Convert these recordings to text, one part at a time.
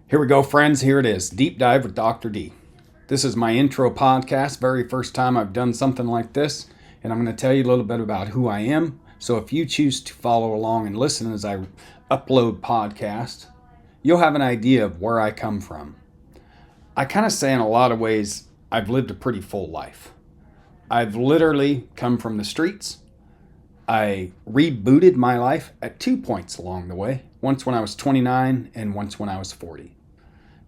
Here we go, friends. Here it is. Deep Dive with Dr. D. This is my intro podcast. Very first time I've done something like this. And I'm going to tell you a little bit about who I am. So if you choose to follow along and listen as I upload podcasts, you'll have an idea of where I come from. I kind of say in a lot of ways, I've lived a pretty full life. I've literally come from the streets. I rebooted my life at 2 points along the way. Once when I was 29 and once when I was 40.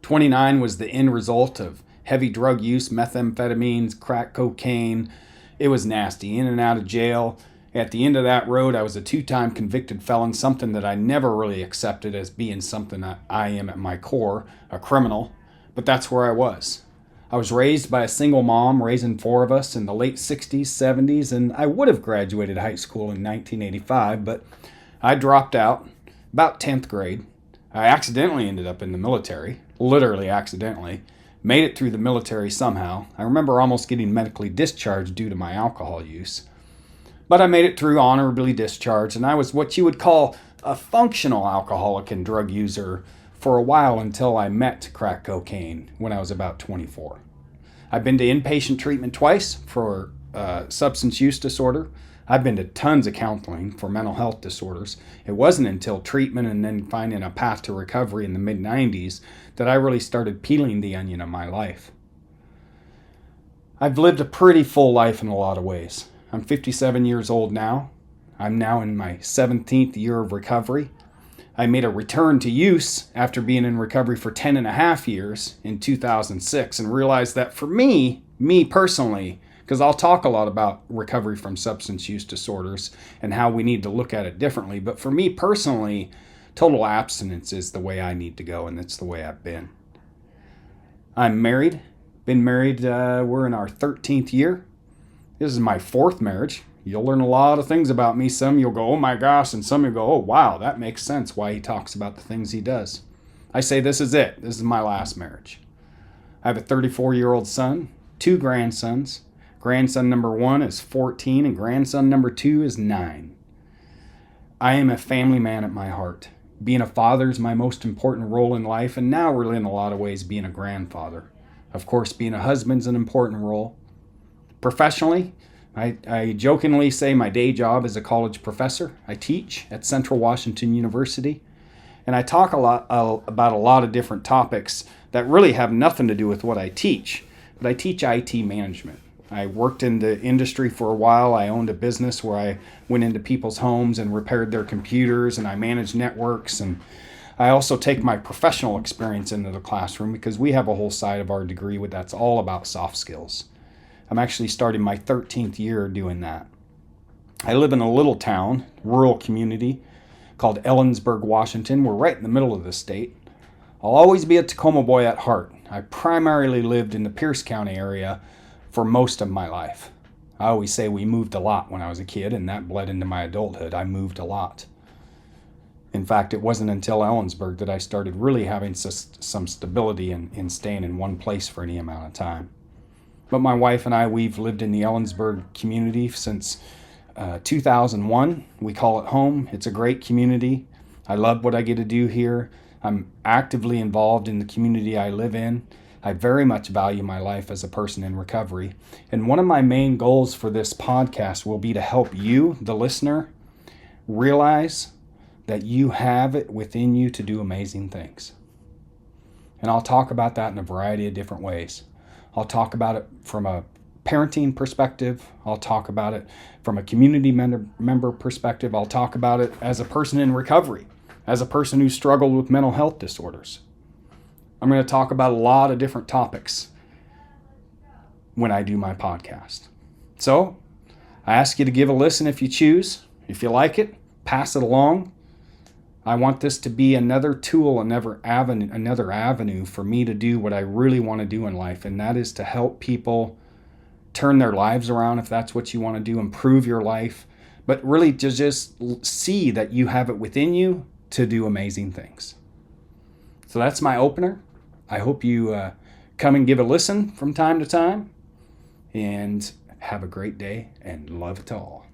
29 was the end result of heavy drug use, methamphetamines, crack cocaine. It was nasty, in and out of jail. At the end of that road, I was a 2-time convicted felon, something that I never really accepted as being something that I am at my core, a criminal. But that's where I was. I was raised by a single mom, raising 4 of us in the late 60s, 70s, and I would have graduated high school in 1985, but I dropped out about 10th grade. I accidentally ended up in the military, literally accidentally. Made it through the military somehow. I remember almost getting medically discharged due to my alcohol use. But I made it through honorably discharged, and I was what you would call a functional alcoholic and drug user for a while until I met crack cocaine when I was about 24. I've been to inpatient treatment twice for substance use disorder. I've been to tons of counseling for mental health disorders. It wasn't until treatment and then finding a path to recovery in the mid-90s that I really started peeling the onion of my life. I've lived a pretty full life in a lot of ways. I'm 57 years old now. I'm now in my 17th year of recovery. I made a return to use after being in recovery for 10 and a half years in 2006 and realized that for me personally, because I'll talk a lot about recovery from substance use disorders and how we need to look at it differently. But for me personally, total abstinence is the way I need to go, and it's the way I've been. I'm married. Been married, we're in our 13th year. This is my 4th marriage. You'll learn a lot of things about me. Some you'll go, oh my gosh, and some you'll go, oh wow, that makes sense why he talks about the things he does. I say this is it. This is my last marriage. I have a 34-year-old son, 2 grandsons. Grandson number 1 is 14 and grandson number 2 is 9. I am a family man at my heart. Being a father is my most important role in life, and now really in a lot of ways being a grandfather. Of course, being a husband's an important role. Professionally, I jokingly say my day job is a college professor. I teach at Central Washington University, and I talk about a lot of different topics that really have nothing to do with what I teach, but I teach IT management. I worked in the industry for a while. I owned a business where I went into people's homes and repaired their computers, and I managed networks. And I also take my professional experience into the classroom because we have a whole side of our degree that's all about soft skills. I'm actually starting my 13th year doing that. I live in a little town, rural community called Ellensburg, Washington. We're right in the middle of the state. I'll always be a Tacoma boy at heart. I primarily lived in the Pierce County area for most of my life. I always say we moved a lot when I was a kid, and that bled into my adulthood. I moved a lot. In fact, it wasn't until Ellensburg that I started really having some stability in staying in one place for any amount of time. But my wife and I, we've lived in the Ellensburg community since 2001. We call it home. It's a great community. I love what I get to do here. I'm actively involved in the community I live in. I very much value my life as a person in recovery. And one of my main goals for this podcast will be to help you, the listener, realize that you have it within you to do amazing things. And I'll talk about that in a variety of different ways. I'll talk about it from a parenting perspective. I'll talk about it from a community member perspective. I'll talk about it as a person in recovery, as a person who struggled with mental health disorders. I'm going to talk about a lot of different topics when I do my podcast. So I ask you to give a listen if you choose. If you like it, pass it along. I want this to be another tool, another avenue for me to do what I really want to do in life, and that is to help people turn their lives around if that's what you want to do, improve your life, but really to just see that you have it within you to do amazing things. So that's my opener. I hope you come and give a listen from time to time, and have a great day and love to all.